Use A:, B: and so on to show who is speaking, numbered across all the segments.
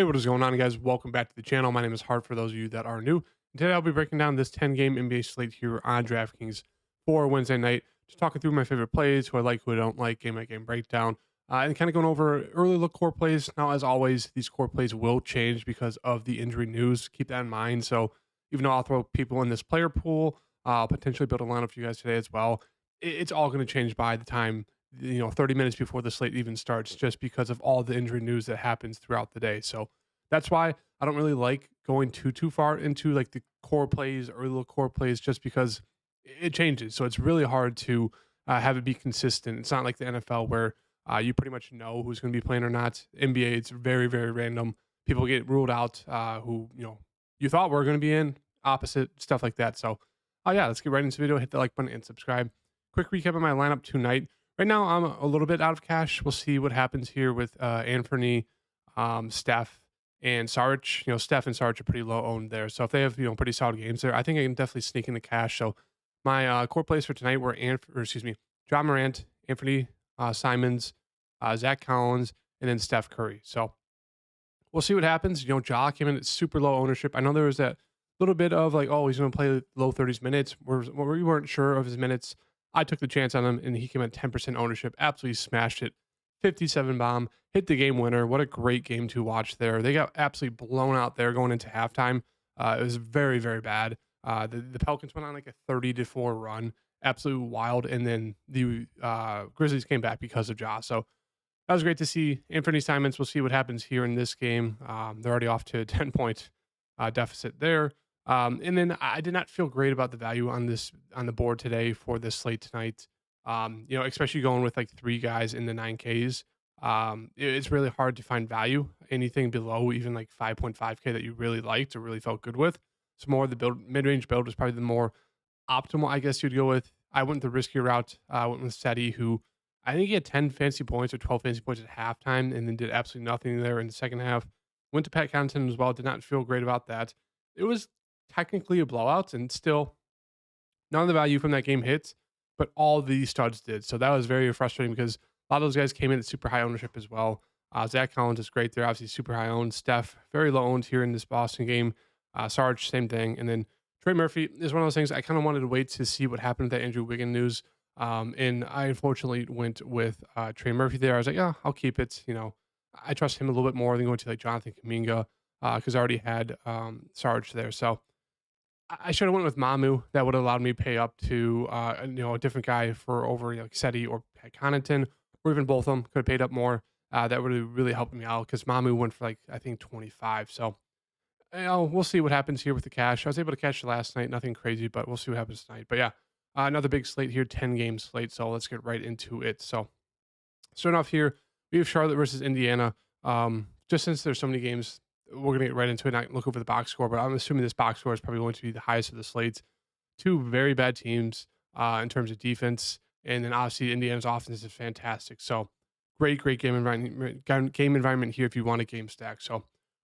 A: Hey, what is going on, guys? Welcome back to the channel. My name is Hart for those of you that are new. And today I'll be breaking down this 10-game NBA slate here on DraftKings for Wednesday night. Just talking through my favorite plays, who I like, who I don't like, game by game breakdown, and kind of going over early look core plays. Now, as always, these core plays will change because of the injury news. Keep that in mind. So even though I'll throw people in this player pool, I'll potentially build a lineup for you guys today as well. It's all going to change by the time 30 minutes before the slate even starts, just because of all the injury news that happens throughout the day. So that's why I don't really like going too far into like the core plays or little core plays, just because it changes. So it's really hard to have it be consistent. It's not like the NFL where you pretty much know who's going to be playing or not. NBA, it's very random. People get ruled out who you thought were going to be in, opposite stuff like that. So yeah, let's get right into the video. Hit the like button and subscribe. Quick recap of my lineup tonight. Right now, I'm a little bit out of cash. We'll see what happens here with Anthony, Steph, and Saric. Steph and Saric are pretty low owned there. So if they have pretty solid games there, I think I can definitely sneak in the cash. So my core plays for tonight were John Morant, Anthony Simons, Zach Collins, and then Steph Curry. So we'll see what happens. Ja came in at super low ownership. I know there was that little bit of like, oh, he's going to play low 30s minutes. We weren't sure of his minutes. I took the chance on him, and he came at 10% ownership. Absolutely smashed it. 57 bomb, hit the game winner. What a great game to watch there. They got absolutely blown out there going into halftime. It was very bad. The Pelicans went on like a 30-4 run. Absolutely wild. And then the Grizzlies came back because of Ja. So that was great to see. Anthony Simons, we'll see what happens here in this game. They're already off to a 10-point deficit there. And then I did not feel great about the value on the board today for this slate tonight. Especially going with like three guys in the 9Ks. It's really hard to find value. Anything below even like 5.5K that you really liked or really felt good with. So more of the mid-range build was probably the more optimal, I guess you'd go with. I went the riskier route. I went with Seti, who I think he had 10 fancy points or 12 fancy points at halftime and then did absolutely nothing there in the second half. Went to Pat Connaughton as well. Did not feel great about that. It was technically a blowout, and still none of the value from that game hits, but all the studs did. So that was very frustrating because a lot of those guys came in at super high ownership as well. Zach Collins is great there, obviously super high owned. Steph, very low owned here in this Boston game. Sarge, same thing. And then Trey Murphy is one of those things I kind of wanted to wait to see what happened with that Andrew Wiggins news. And I unfortunately went with Trey Murphy there. I was like, yeah, I'll keep it. I trust him a little bit more than going to like Jonathan Kuminga because I already had Sarge there. So I should have went with Mamu. That would have allowed me to pay up to a different guy for over like Seti or Pat Connaughton, or even both of them could have paid up more. That would have really helped me out because Mamu went for like I think 25. So we'll see what happens here with the cash. I was able to catch it last night, nothing crazy, but we'll see what happens tonight. But yeah, another big slate here, 10-game slate. So let's get right into it. So starting off here, we have Charlotte versus Indiana. Just since there's so many games, we're gonna get right into it. Not look over the box score, but I'm assuming this box score is probably going to be the highest of the slates. Two very bad teams in terms of defense, and then obviously Indiana's offense is fantastic. So great game environment here if you want a game stack. So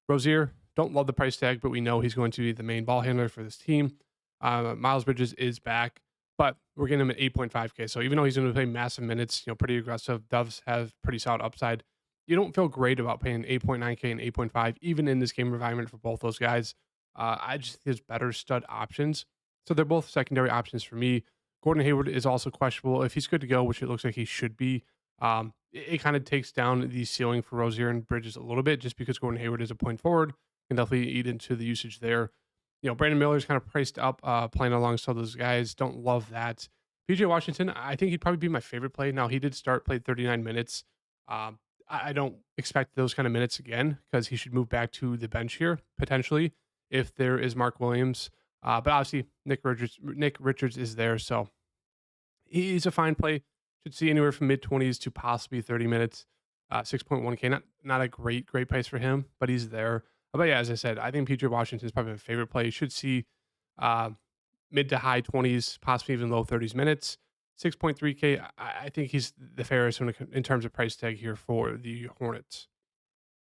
A: Rozier, don't love the price tag, but we know he's going to be the main ball handler for this team. Miles Bridges is back, but we're getting him at 8.5K. So even though he's going to play massive minutes, pretty aggressive, Doves have pretty solid upside. You don't feel great about paying 8.9K and 8.5, even in this game environment for both those guys. I just think there's better stud options. So they're both secondary options for me. Gordon Hayward is also questionable. If he's good to go, which it looks like he should be, it kind of takes down the ceiling for Rozier and Bridges a little bit, just because Gordon Hayward is a point forward. Can definitely eat into the usage there. Brandon Miller's kind of priced up, playing alongside those guys. Don't love that. PJ Washington, I think he'd probably be my favorite play. Now, he did played 39 minutes. I don't expect those kind of minutes again because he should move back to the bench here, potentially, if there is Mark Williams. But obviously, Nick Richards is there, so he's a fine play. Should see anywhere from mid-20s to possibly 30 minutes. 6.1K, not a great price for him, but he's there. But yeah, as I said, I think PJ Washington is probably my favorite play. You should see mid to high 20s, possibly even low 30s minutes. 6.3K, I think he's the fairest in terms of price tag here for the Hornets.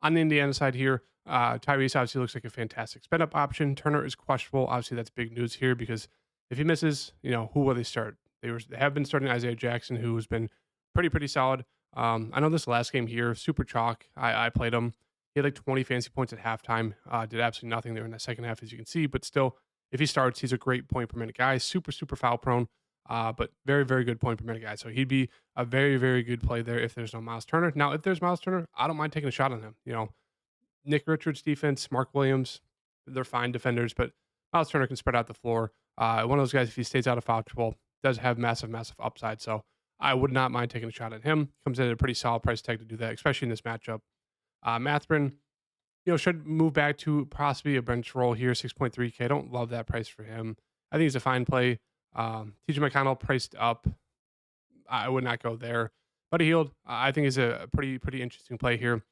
A: On the Indiana side here, Tyrese obviously looks like a fantastic spend up option. Turner is questionable. Obviously, that's big news here because if he misses, who will they start? They have been starting Isaiah Jackson, who has been pretty solid. I know this last game here, super chalk. I played him. He had like 20 fantasy points at halftime. Did absolutely nothing there in the second half, as you can see. But still, if he starts, he's a great point per minute guy. Super, super foul prone, but very, very good point per minute guy. So he'd be a very, very good play there if there's no Miles Turner. Now, if there's Miles Turner, I don't mind taking a shot on him. Nick Richards' defense, Mark Williams, they're fine defenders, but Miles Turner can spread out the floor. One of those guys, if he stays out of foul trouble, does have massive, massive upside. So I would not mind taking a shot at him. Comes in at a pretty solid price tag to do that, especially in this matchup. Mathrin, should move back to possibly a bench role here, 6.3K. I don't love that price for him. I think he's a fine play. TJ McConnell priced up. I would not go there. Buddy Hield, I think is a pretty interesting play here.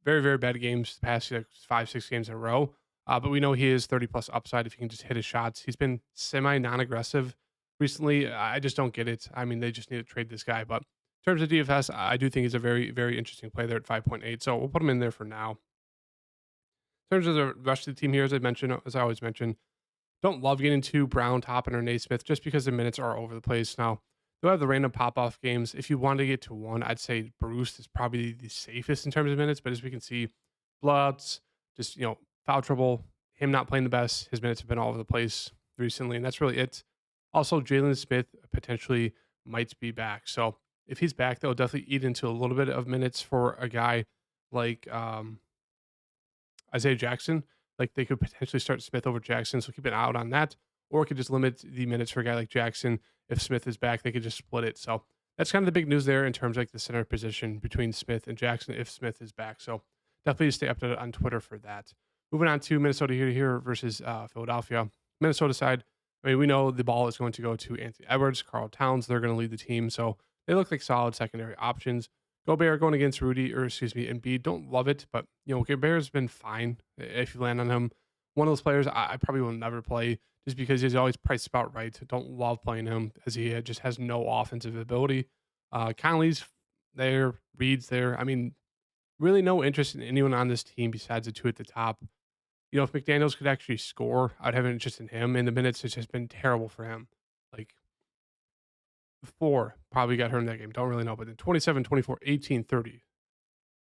A: Very, very bad games the past 5, 6 games in a row. But we know he is 30 plus upside if he can just hit his shots. He's been semi non-aggressive recently. I just don't get it. I mean, they just need to trade this guy. But in terms of DFS, I do think he's a very, very interesting play there at 5.8. So we'll put him in there for now. In terms of the rest of the team here, as I always mention, don't love getting to Brown, Toppin, or Naismith just because the minutes are all over the place. Now, they'll have the random pop-off games. If you want to get to one, I'd say Bruce is probably the safest in terms of minutes. But as we can see, blowouts, just, foul trouble, him not playing the best. His minutes have been all over the place recently, and that's really it. Also, Jalen Smith potentially might be back. So if he's back, they'll definitely eat into a little bit of minutes for a guy like Isaiah Jackson. Like they could potentially start Smith over Jackson, so keep an eye out on that. Or it could just limit the minutes for a guy like Jackson. If Smith is back, they could just split it. So that's kind of the big news there in terms of like the center position between Smith and Jackson if Smith is back. So definitely stay up to date on Twitter for that. Moving on to Minnesota here versus Philadelphia. Minnesota side, I mean, we know the ball is going to go to Anthony Edwards, Carl Towns. They're going to lead the team. So they look like solid secondary options. Gobert going against Embiid. Don't love it, but Gobert's been fine if you land on him. One of those players I probably will never play just because he's always priced about right. Don't love playing him as he just has no offensive ability. Conley's there, Reed's there. I mean, really no interest in anyone on this team besides the two at the top. If McDaniels could actually score, I'd have an interest in him. In the minutes, it's just been terrible for him. Like 4 probably got hurt in that game. Don't really know. But then 27, 24, 18, 30.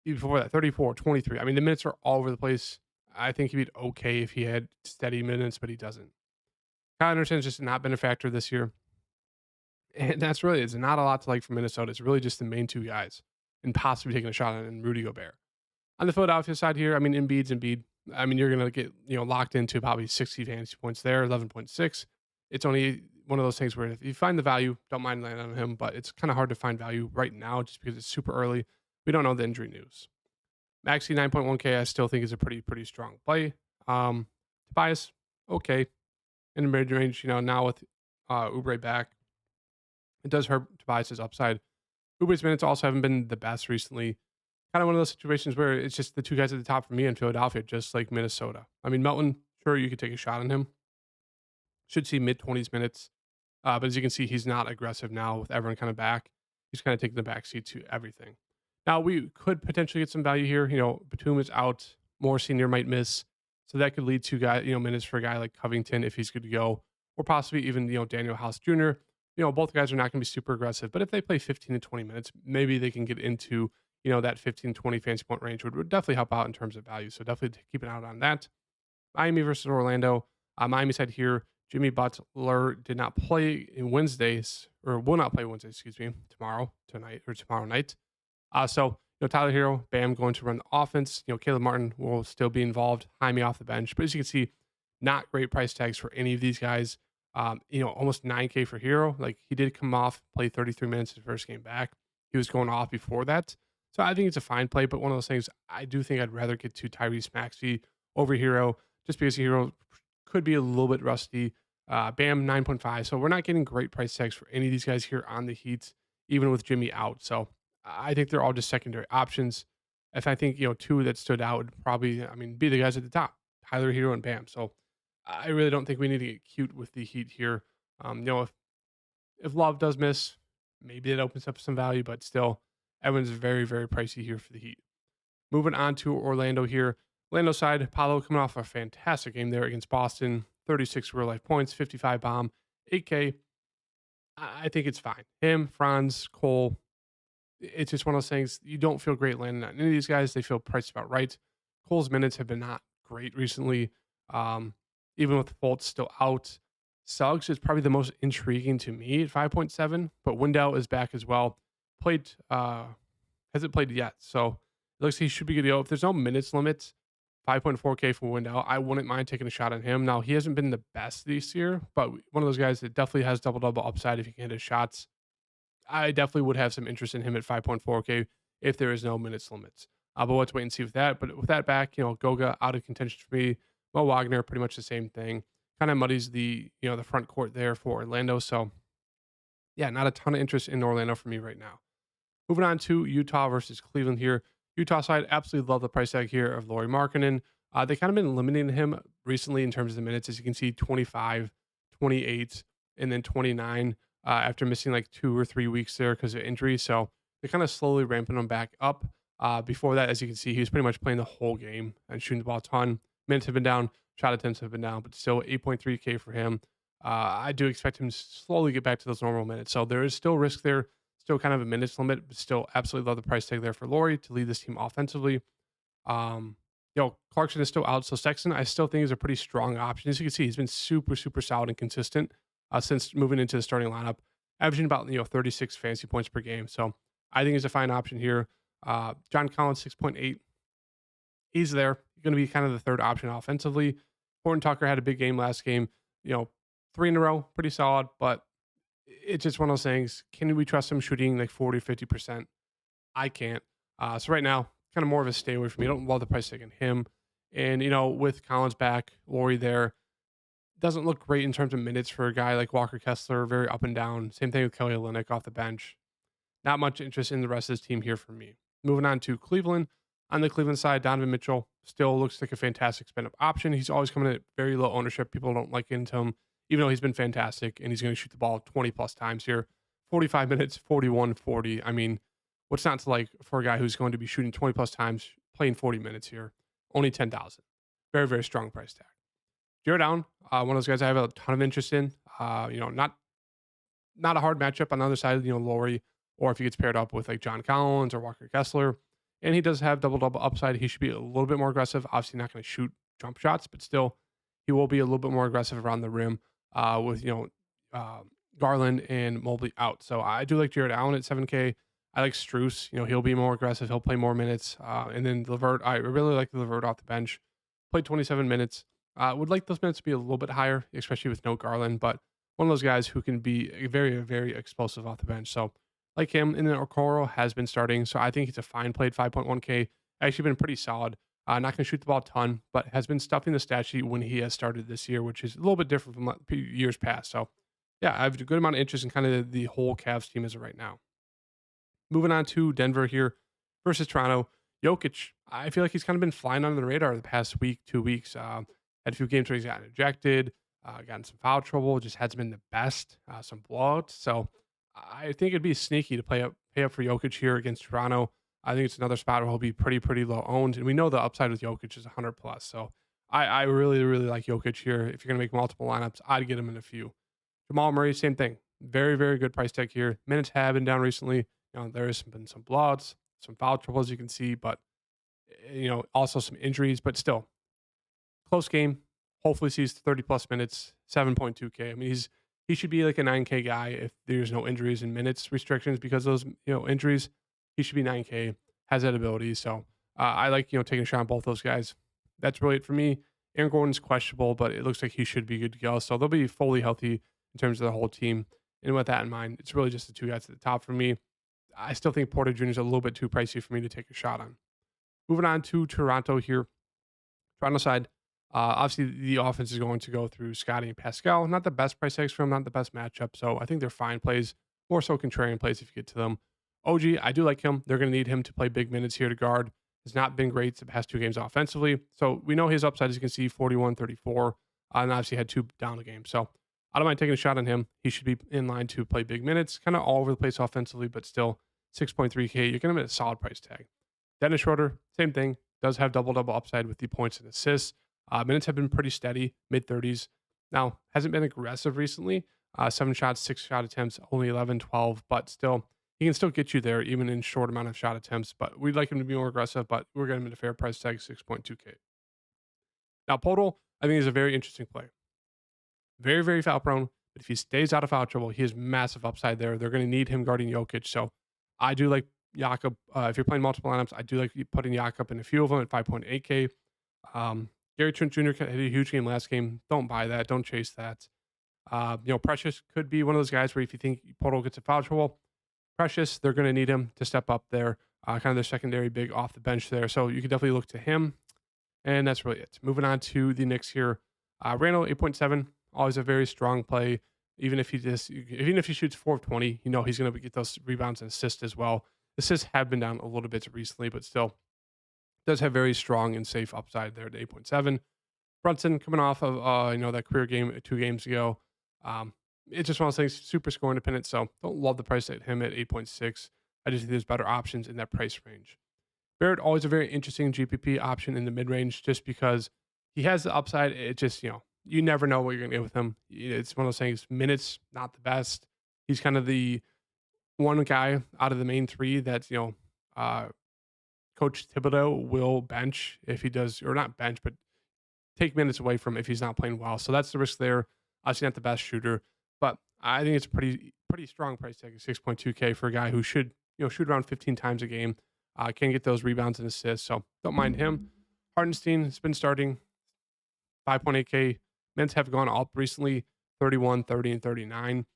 A: Even before that, 34, 23. I mean, the minutes are all over the place. I think he'd be okay if he had steady minutes, but he doesn't. Kyle Anderson's just not been a factor this year. And that's really, it's not a lot to like from Minnesota. It's really just the main two guys and possibly taking a shot on Rudy Gobert. On the Philadelphia side here, I mean, Embiid. I mean, you're going to get, locked into probably 60 fantasy points there, 11.6. It's only one of those things where if you find the value, don't mind landing on him, but it's kind of hard to find value right now just because it's super early. We don't know the injury news. Maxey 9.1K, I still think is a pretty strong play. Tobias, okay. In the mid range, now with Oubre back, it does hurt Tobias's upside. Oubre's minutes also haven't been the best recently. Kind of one of those situations where it's just the two guys at the top for me in Philadelphia, just like Minnesota. I mean, Melton, sure, you could take a shot on him. Should see mid-20s minutes. But as you can see, he's not aggressive now with everyone kind of back. He's kind of taking the backseat to everything. Now, we could potentially get some value here. Batum is out. Moore Sr. might miss. So that could lead to minutes for a guy like Covington if he's good to go. Or possibly even, Daniel House Jr. Both guys are not going to be super aggressive. But if they play 15 to 20 minutes, maybe they can get into, that 15, 20 fantasy point range would definitely help out in terms of value. So definitely keep an eye out on that. Miami versus Orlando. Miami side here, Jimmy Butler did not play in Wednesdays, or will not play Wednesday, tomorrow night. So, Tyler Hero, Bam going to run the offense. Caleb Martin will still be involved, Jaime off the bench. But as you can see, not great price tags for any of these guys. Almost 9K for Hero. Like he did come off, play 33 minutes his first game back. He was going off before that. So I think it's a fine play, but one of those things I do think I'd rather get to Tyrese Maxey over Hero just because Hero could be a little bit rusty. Bam 9.5. So we're not getting great price tags for any of these guys here on the Heat, even with Jimmy out. So I think they're all just secondary options. If I think, two that stood out would probably, be the guys at the top, Tyler Hero and Bam. So I really don't think we need to get cute with the Heat here. If Love does miss, maybe it opens up some value, but still, everyone's very, very pricey here for the Heat. Moving on to Orlando here. Orlando side, Paolo coming off a fantastic game there against Boston. 36 real life points, 55 bomb, 8K. I think it's fine. Him, Franz, Cole. It's just one of those things. You don't feel great landing on any of these guys. They feel priced about right. Cole's minutes have been not great recently. Um, Even with Fultz still out, Suggs is probably the most intriguing to me at 5.7, but Wendell is back as well. Played Hasn't played yet, so it looks like he should be good to go. If there's no minutes limit, 5.4K for Wendell, I wouldn't mind taking a shot on him. Now he hasn't been the best this year, but one of those guys that definitely has double double upside if he can hit his shots. I definitely would have some interest in him at 5.4K if there is no minutes limits. But we'll have to wait and see with that. But with that back, Goga out of contention for me. Mo Wagner, pretty much the same thing. Kind of muddies the front court there for Orlando. So yeah, not a ton of interest in Orlando for me right now. Moving on to Utah versus Cleveland here. Utah side, absolutely love the price tag here of Lauri Markkanen. They kind of been limiting him recently in terms of the minutes. As you can see, 25, 28, and then 29 after missing like 2 or 3 weeks there because of injury. So they're kind of slowly ramping him back up. Before that, as you can see, he was pretty much playing the whole game and shooting the ball a ton. Minutes have been down, shot attempts have been down, but still 8.3K for him. I do expect him to slowly get back to those normal minutes. So there is still risk there. Still kind of a minutes limit, but still absolutely love the price tag there for Lauri to lead this team offensively. Um, Clarkson is still out, so Sexton I still think is a pretty strong option. As you can see, he's been super, super solid and consistent since moving into the starting lineup, averaging about 36 fantasy points per game. So I think he's a fine option here. John Collins 6.8, he's there, going to be kind of the third option offensively. Horton Tucker had a big game last game, 3 in a row, pretty solid, but it's just one of those things. Can we trust him shooting like 40, 50%? I can't. So right now, kind of more of a stay away from me. I don't love the price tag on him. And, with Collins back, Lauri there, doesn't look great in terms of minutes for a guy like Walker Kessler, very up and down. Same thing with Kelly Olynyk off the bench. Not much interest in the rest of his team here for me. Moving on to Cleveland. On the Cleveland side, Donovan Mitchell still looks like a fantastic spend up option. He's always coming at very low ownership. People don't like into him, even though he's been fantastic and he's going to shoot the ball 20 plus times here. 45 minutes, 41, 40. I mean, what's not to like for a guy who's going to be shooting 20 plus times, playing 40 minutes here? Only 10,000. Very, very strong price tag. Jared Allen, one of those guys I have a ton of interest in. Not a hard matchup on the other side, Lauri, or if he gets paired up with like John Collins or Walker Kessler. And he does have double-double upside. He should be a little bit more aggressive. Obviously not going to shoot jump shots, but still he will be a little bit more aggressive around the rim with, Garland and Mobley out. So I do like Jared Allen at 7K. I like Strus. He'll be more aggressive. He'll play more minutes. And then LeVert, I really like the LeVert off the bench. Played 27 minutes. Would like those minutes to be a little bit higher, especially with no Garland, but one of those guys who can be very, very explosive off the bench. So like him, and then Okoro has been starting, so I think he's a fine play at 5.1K. Actually been pretty solid. Not going to shoot the ball a ton, but has been stuffing the stat sheet when he has started this year, which is a little bit different from years past. So yeah, I have a good amount of interest in kind of the whole Cavs team as of right now. Moving on to Denver here versus Toronto. Jokic, I feel like he's kind of been flying under the radar the past week, 2 weeks. Had a few games where he's gotten ejected, gotten some foul trouble, just hasn't been the best, some blowouts. So I think it'd be sneaky to pay up for Jokic here against Toronto. I think it's another spot where he'll be pretty low owned. And we know the upside with Jokic is 100 plus. So I really, really like Jokic here. If you're going to make multiple lineups, I'd get him in a few. Jamal Murray, same thing. Very, very good price tag here. Minutes have been down recently. There has been some blowouts, some foul trouble, as you can see, but, also some injuries, but still close game. Hopefully sees 30 plus minutes, 7.2K. I mean, he should be like a 9K guy if there's no injuries and minutes restrictions because of those, injuries. He should be 9K, has that ability. So I like, taking a shot on both those guys. That's really it for me. Aaron Gordon's questionable, but it looks like he should be good to go. So they'll be fully healthy in terms of the whole team. And with that in mind, it's really just the two guys at the top for me. I still think Porter Jr. is a little bit too pricey for me to take a shot on. Moving on to Toronto here. Toronto side, obviously the offense is going to go through Scotty and Pascal. Not the best price tags for them, not the best matchup. So I think they're fine plays, more so contrarian plays if you get to them. OG, I do like him. They're going to need him to play big minutes here to guard. Has not been great the past 2 games offensively. So we know his upside, as you can see, 41, 34, and obviously had 2 down the game. So I don't mind taking a shot on him. He should be in line to play big minutes, kind of all over the place offensively, but still 6.3K. You're going to get a solid price tag. Dennis Schroeder, same thing, does have double-double upside with the points and assists. Minutes have been pretty steady, mid-30s. Now, hasn't been aggressive recently. 7 shots, 6 shot attempts, only 11, 12, but still, he can still get you there even in short amount of shot attempts, but we'd like him to be more aggressive, but we're getting him at a fair price tag, 6.2K. Now, Podol, I think, is a very interesting play. Very, very foul prone, but if he stays out of foul trouble, he has massive upside there. They're going to need him guarding Jokic. So I do like Jakob. If you're playing multiple lineups, I do like putting Jakob in a few of them at 5.8K. Gary Trent Jr. had a huge game last game. Don't buy that. Don't chase that. Precious could be one of those guys where if you think Podol gets a foul trouble, Precious, they're going to need him to step up there. Kind of their secondary big off the bench there. So you could definitely look to him. And that's really it. Moving on to the Knicks here. Randall, 8.7. Always a very strong play. Even if he shoots 4 of 20, he's going to get those rebounds and assists as well. Assists have been down a little bit recently, but still does have very strong and safe upside there at 8.7. Brunson coming off of that career game 2 games ago. It's just one of those things, super score independent. So don't love the price at him at 8.6. I just think there's better options in that price range. Barrett, always a very interesting GPP option in the mid range, just because he has the upside. It just you never know what you're going to get with him. It's one of those things. Minutes, not the best. He's kind of the one guy out of the main 3 that Coach Thibodeau will bench if he does, or not bench, but take minutes away from if he's not playing well. So that's the risk there. Obviously not the best shooter, but I think it's a pretty strong price tag, 6.2K for a guy who should shoot around 15 times a game. Can get those rebounds and assists, so don't mind him. Hartenstein has been starting 5.8K. Minutes have gone up recently, 31, 30, and 39.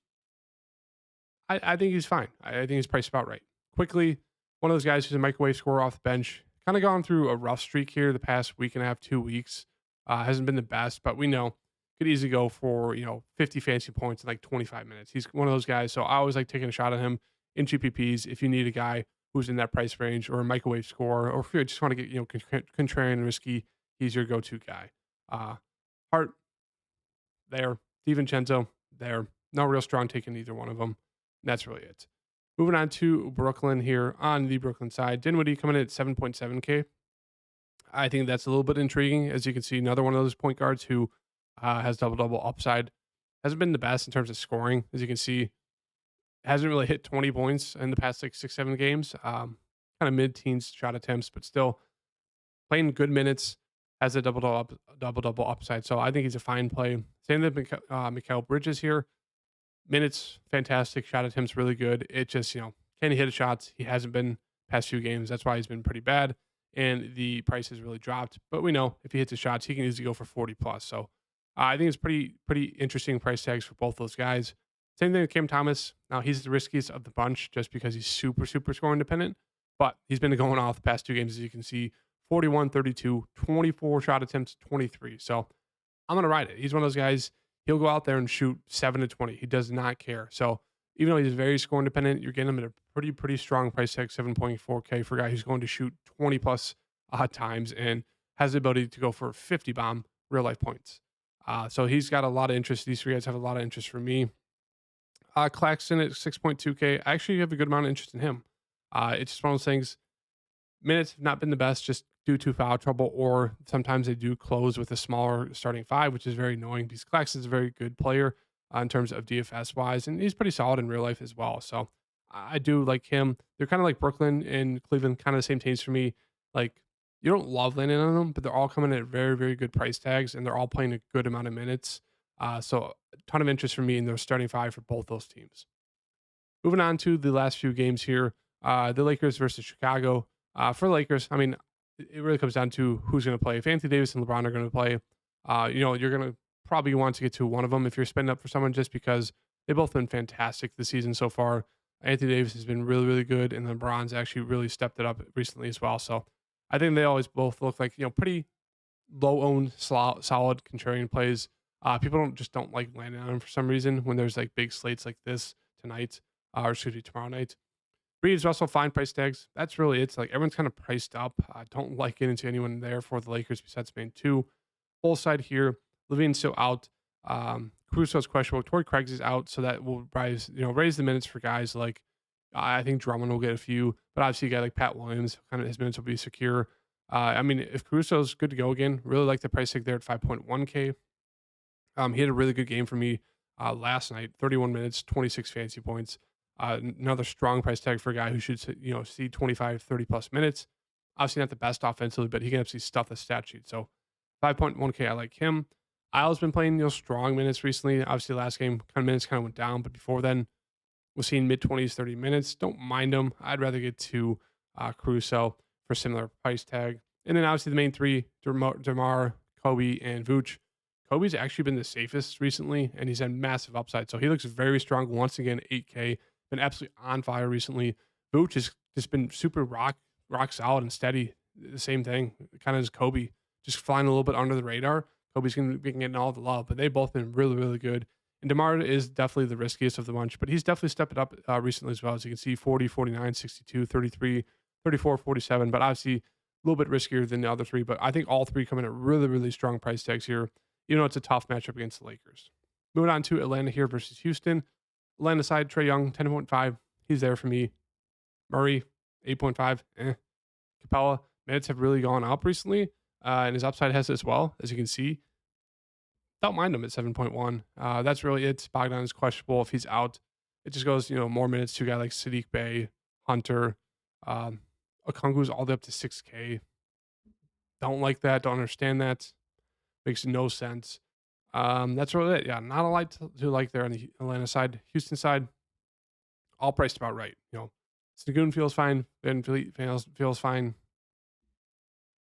A: I think he's fine. I think he's priced about right. Quickly, one of those guys who's a microwave scorer off the bench. Kind of gone through a rough streak here the past week and a half, 2 weeks. Hasn't been the best, but we know could easily go for 50 fancy points in like 25 minutes. He's one of those guys, so I always like taking a shot at him in GPPs if you need a guy who's in that price range or a microwave scorer, or if you just want to get contrarian and risky, he's your go-to guy. Hart there, DiVincenzo there. No real strong take in either one of them. That's really it. Moving on to Brooklyn here on the Brooklyn side. Dinwiddie coming in at 7.7K. I think that's a little bit intriguing. As you can see, another one of those point guards who has double-double upside. Hasn't been the best in terms of scoring. As you can see, hasn't really hit 20 points in the past 6-7 games. Kind of mid-teens shot attempts, but still playing good minutes. Has a double-double upside. So I think he's a fine play. Same with Mikal Bridges here. Minutes, fantastic. Shot attempts, really good. It just, can he hit shots? He hasn't been past few games. That's why he's been pretty bad. And the price has really dropped. But we know if he hits his shots, he can easily go for 40 plus. So I think it's pretty interesting price tags for both those guys. Same thing with Cam Thomas. Now, he's the riskiest of the bunch just because he's super score independent. But he's been going off the past 2 games, as you can see. 41, 32, 24 shot attempts, 23. So I'm going to ride it. He's one of those guys, he'll go out there and shoot 7 to 20. He does not care. So even though he's very score independent, you're getting him at a pretty strong price tag, 7.4K for a guy who's going to shoot 20 plus times and has the ability to go for 50 bomb real life points. So he's got a lot of interest. These 3 guys have a lot of interest for me. Claxton at 6.2K. I actually have a good amount of interest in him. It's just one of those things. Minutes have not been the best just due to foul trouble, or sometimes they do close with a smaller starting 5, which is very annoying because Claxton's a very good player in terms of DFS wise, and he's pretty solid in real life as well. So I do like him. They're kind of like Brooklyn and Cleveland, kind of the same teams for me. Like, you don't love landing on them, but they're all coming at very good price tags, and they're all playing a good amount of minutes. So a ton of interest for me in their starting 5 for both those teams. Moving on to the last few games here, the Lakers versus Chicago. For the Lakers, I mean, it really comes down to who's going to play. If Anthony Davis and LeBron are going to play, you're going to probably want to get to one of them if you're spending up for someone, just because they've both been fantastic this season so far. Anthony Davis has been really good, and LeBron's actually really stepped it up recently as well. So I think they always both look like, pretty low-owned, solid contrarian plays. People don't like landing on them for some reason when there's like big slates like this tonight, or excuse me, tomorrow night. Reeves, Russell, fine price tags. That's really it. It's like everyone's kind of priced up. I don't like getting into anyone there for the Lakers besides main 2. Full side here. Levine's still out. Caruso's questionable. Torrey Craig's is out, so that will raise the minutes for guys like I think Drummond will get a few, but obviously a guy like Pat Williams, kind of his minutes will be secure. I mean, if Caruso's good to go again, really like the price tag there at 5.1K. He had a really good game for me last night. 31 minutes, 26 fancy points. Another strong price tag for a guy who should see 25, 30 plus minutes. Obviously not the best offensively, but he can actually stuff the stat sheet. So 5.1K, I like him. Isle's been playing strong minutes recently. Obviously, last game minutes kind of went down, but before then, was seeing mid 20s, 30 minutes. Don't mind him. I'd rather get to Caruso for similar price tag. And then obviously the main three, DeMar, Kobe, and Vooch. Kobe's actually been the safest recently, and he's had massive upside. So he looks very strong once again. 8K, been absolutely on fire recently. Vooch has just been super rock solid and steady. The same thing, kind of as Kobe, just flying a little bit under the radar. Kobe's going to be getting all the love, but they've both been really, really good. And DeMar is definitely the riskiest of the bunch, but he's definitely stepped it up recently as well. As you can see, 40, 49, 62, 33, 34, 47, but obviously a little bit riskier than the other three. But I think all three come in at really, really strong price tags here. It's a tough matchup against the Lakers. Moving on to Atlanta here versus Houston. Atlanta side, Trae Young, 10.5. He's there for me. Murray, 8.5. Capella, minutes have really gone up recently, and his upside has as well, as you can see. Don't mind him at 7.1. That's really it. Bogdan is questionable. If he's out, it just goes, more minutes to a guy like Sadiq Bey, Hunter, Okongwu's all the way up to 6K. Don't like that. Don't understand that. Makes no sense. That's really it. Yeah, not a lot to like there on the Atlanta side. Houston side, all priced about right. Snagoon feels fine. Van Vliet feels fine.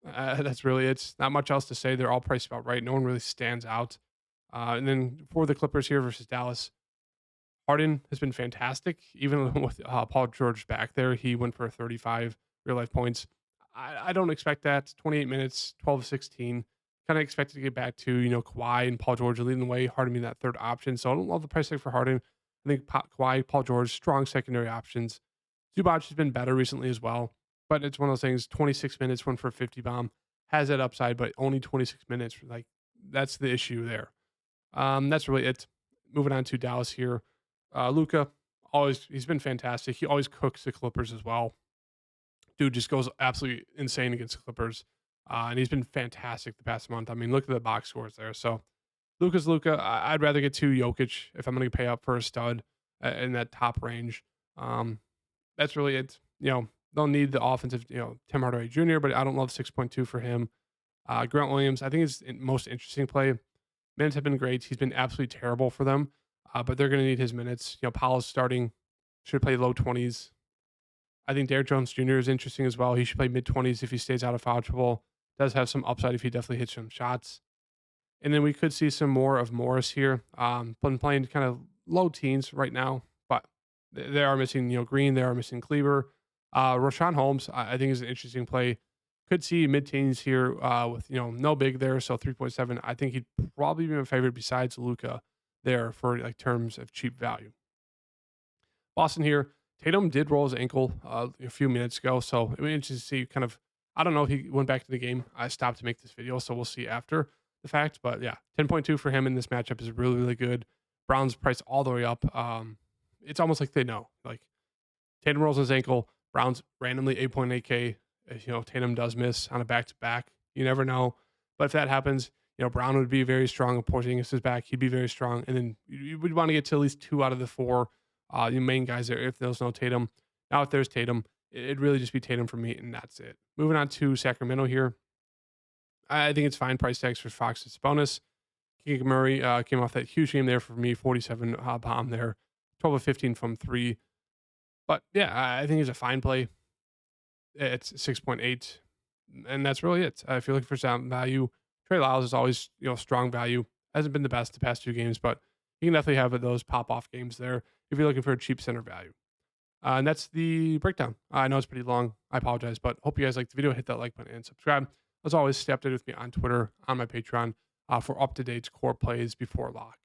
A: That's really it. Not much else to say. They're all priced about right. No one really stands out. And then for the Clippers here versus Dallas, Harden has been fantastic. Even with Paul George back there, he went for 35 real life points. I don't expect that. 28 minutes, 12 16. Kind of expected to get back to, Kawhi and Paul George leading the way. Harden being that third option. So I don't love the price tag for Harden. I think Kawhi, Paul George, strong secondary options. Zubac has been better recently as well. But it's one of those things, 26 minutes, went for a 50 bomb, has that upside, but only 26 minutes. Like, that's the issue there. That's really it. Moving on to Dallas here. Luka, he's been fantastic. He always cooks the Clippers as well. Dude just goes absolutely insane against the Clippers. And he's been fantastic the past month. I mean, look at the box scores there. So, Luka's Luka. I'd rather get to Jokic if I'm going to pay up for a stud in that top range. That's really it. They'll need the offensive, Tim Hardaway Jr., but I don't love 6.2 for him. Grant Williams, I think is the most interesting play. Minutes have been great. He's been absolutely terrible for them, but they're going to need his minutes. Powell's starting, should play low 20s. I think Derrick Jones Jr. is interesting as well. He should play mid 20s if he stays out of foul trouble. Does have some upside if he definitely hits some shots. And then we could see some more of Morris here. Been playing kind of low teens right now, but they are missing, Green. They are missing Kleber. Rashawn Holmes, I think, is an interesting play. Could see mid-teens here with, no big there, so 3.7. I think he'd probably be my favorite besides Luka there for terms of cheap value. Boston here, Tatum did roll his ankle a few minutes ago, so it'd be interesting to see kind of, I don't know if he went back to the game. I stopped to make this video, so we'll see after the fact. But yeah, 10.2 for him in this matchup is really, really good. Brown's priced all the way up. It's almost like they know. Like, Tatum rolls his ankle, Brown's randomly 8.8K. Tatum does miss on a back-to-back. You never know. But if that happens, Brown would be very strong. If Porzingis is back, he'd be very strong. And then you would want to get to at least 2 out of the 4 main guys there if there's no Tatum. Now, if there's Tatum, it'd really just be Tatum for me, and that's it. Moving on to Sacramento here. I think it's fine price tags for Fox and Sabonis. Keegan Murray came off that huge game there for me, 47 bomb there, 12 of 15 from 3. But yeah, I think he's a fine play. It's 6.8, and that's really it. If you're looking for sound value, Trey Lyles is always strong value. Hasn't been the best the past 2 games, but you can definitely have those pop-off games there if you're looking for a cheap center value. And that's the breakdown. I know it's pretty long. I apologize, but hope you guys liked the video. Hit that like button and subscribe. As always, stay updated with me on Twitter, on my Patreon for up-to-date core plays before lock.